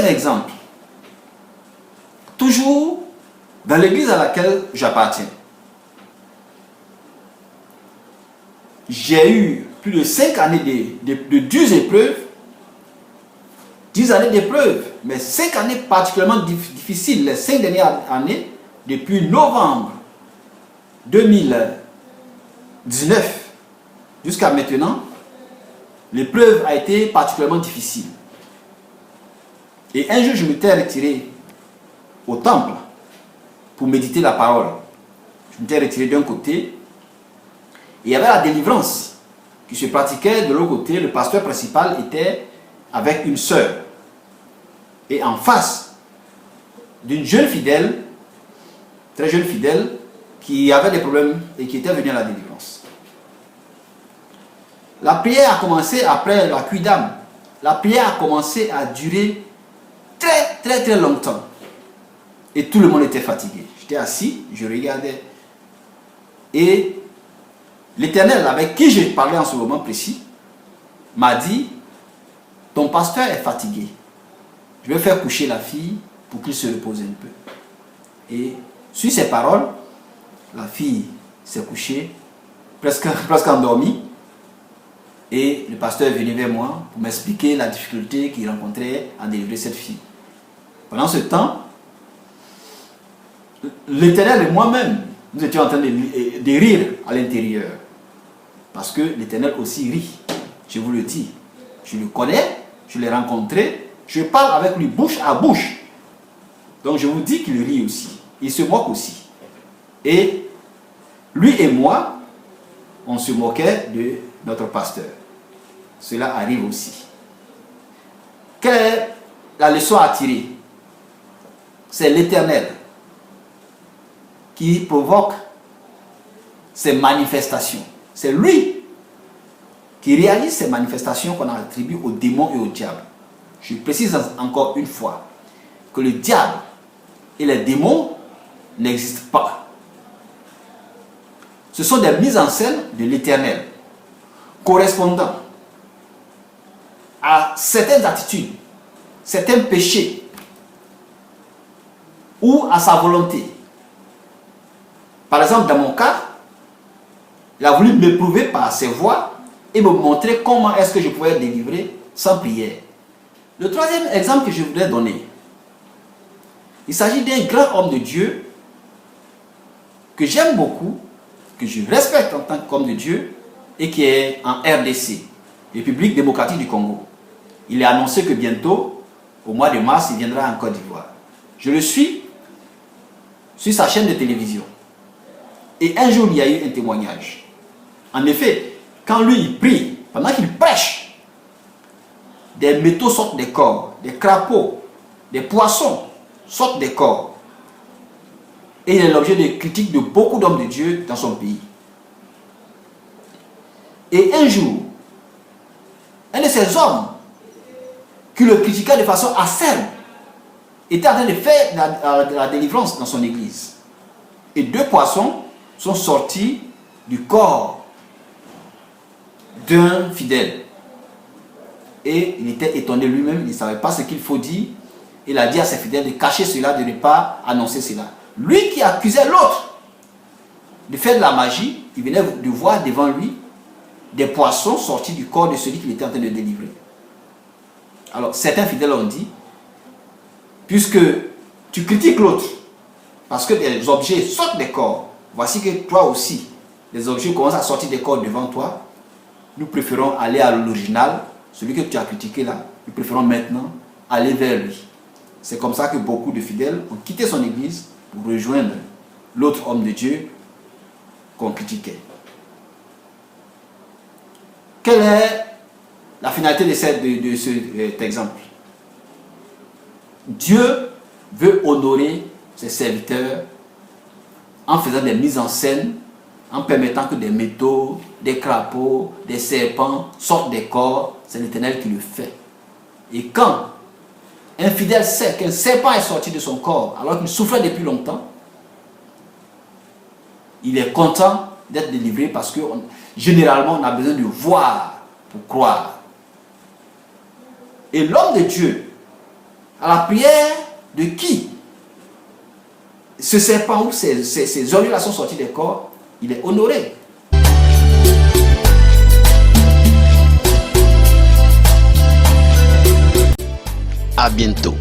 exemple. Toujours dans l'église à laquelle j'appartiens, j'ai eu plus de 5 années de dures épreuves, 10 années d'épreuves, mais 5 années particulièrement difficiles, les 5 dernières années, depuis novembre 2019 jusqu'à maintenant, l'épreuve a été particulièrement difficile. Et un jour, je m'étais retiré au temple pour méditer la parole. Je m'étais retiré d'un côté, et il y avait la délivrance qui se pratiquait de l'autre côté. Le pasteur principal était avec une sœur. Et en face d'une jeune fidèle, très jeune fidèle, qui avait des problèmes et qui était venue à la délivrance. La prière a commencé après la cuidam. La prière a commencé à durer très longtemps. Et tout le monde était fatigué. J'étais assis, je regardais. Et l'Éternel, avec qui je parlais en ce moment précis, m'a dit, ton pasteur est fatigué. Je vais faire coucher la fille pour qu'il se repose un peu. Et sur ces paroles, la fille s'est couchée, presque endormie. Et le pasteur est venu vers moi pour m'expliquer la difficulté qu'il rencontrait à délivrer cette fille. Pendant ce temps, l'Éternel et moi-même, nous étions en train de rire à l'intérieur. Parce que l'Éternel aussi rit. Je vous le dis. Je le connais, je l'ai rencontré, je parle avec lui bouche à bouche. Donc je vous dis qu'il rit aussi. Il se moque aussi. Et lui et moi, on se moquait de notre pasteur. Cela arrive aussi. Quelle est la leçon à tirer? C'est l'Éternel qui provoque ces manifestations. C'est lui qui réalise ces manifestations qu'on attribue aux démons et au diable. Je précise encore une fois que le diable et les démons n'existent pas. Ce sont des mises en scène de l'Éternel correspondant à certaines attitudes, certains péchés ou à sa volonté. Par exemple, dans mon cas, il a voulu m'éprouver par ses voies et me montrer comment est-ce que je pouvais être délivré sans prière. Le troisième exemple que je voudrais donner, il s'agit d'un grand homme de Dieu que j'aime beaucoup, que je respecte en tant qu'homme de Dieu et qui est en RDC, République démocratique du Congo. Il est annoncé que bientôt, au mois de mars, il viendra en Côte d'Ivoire. Je le suis sur sa chaîne de télévision. Et un jour, il y a eu un témoignage. En effet, quand lui, il prie, pendant qu'il prêche, des métaux sortent des corps, des crapauds, des poissons sortent des corps. Et il est l'objet de critiques de beaucoup d'hommes de Dieu dans son pays. Et un jour, un de ces hommes qui le critiqua de façon acerbe était en train de faire la délivrance dans son église. Et 2 poissons sont sortis du corps d'un fidèle. Et il était étonné lui-même, il ne savait pas ce qu'il faut dire. Il a dit à ses fidèles de cacher cela, de ne pas annoncer cela. Lui qui accusait l'autre de faire de la magie, il venait de voir devant lui des poissons sortis du corps de celui qu'il était en train de délivrer. Alors certains fidèles ont dit, puisque tu critiques l'autre, parce que des objets sortent des corps, voici que toi aussi, les objets commencent à sortir des corps devant toi, nous préférons aller à l'original, celui que tu as critiqué là, nous préférons maintenant aller vers lui. C'est comme ça que beaucoup de fidèles ont quitté son église pour rejoindre l'autre homme de Dieu qu'on critiquait. Quelle est la finalité de cet exemple? Dieu veut honorer ses serviteurs en faisant des mises en scène, en permettant que des métaux, des crapauds, des serpents sortent des corps. C'est l'Éternel qui le fait. Et quand un fidèle sait qu'un serpent est sorti de son corps alors qu'il souffrait depuis longtemps, il est content d'être délivré parce que généralement on a besoin de voir pour croire. Et l'homme de Dieu À la prière de qui ce serpent ou ces oignons-là sont sortis des corps, il est honoré. À bientôt.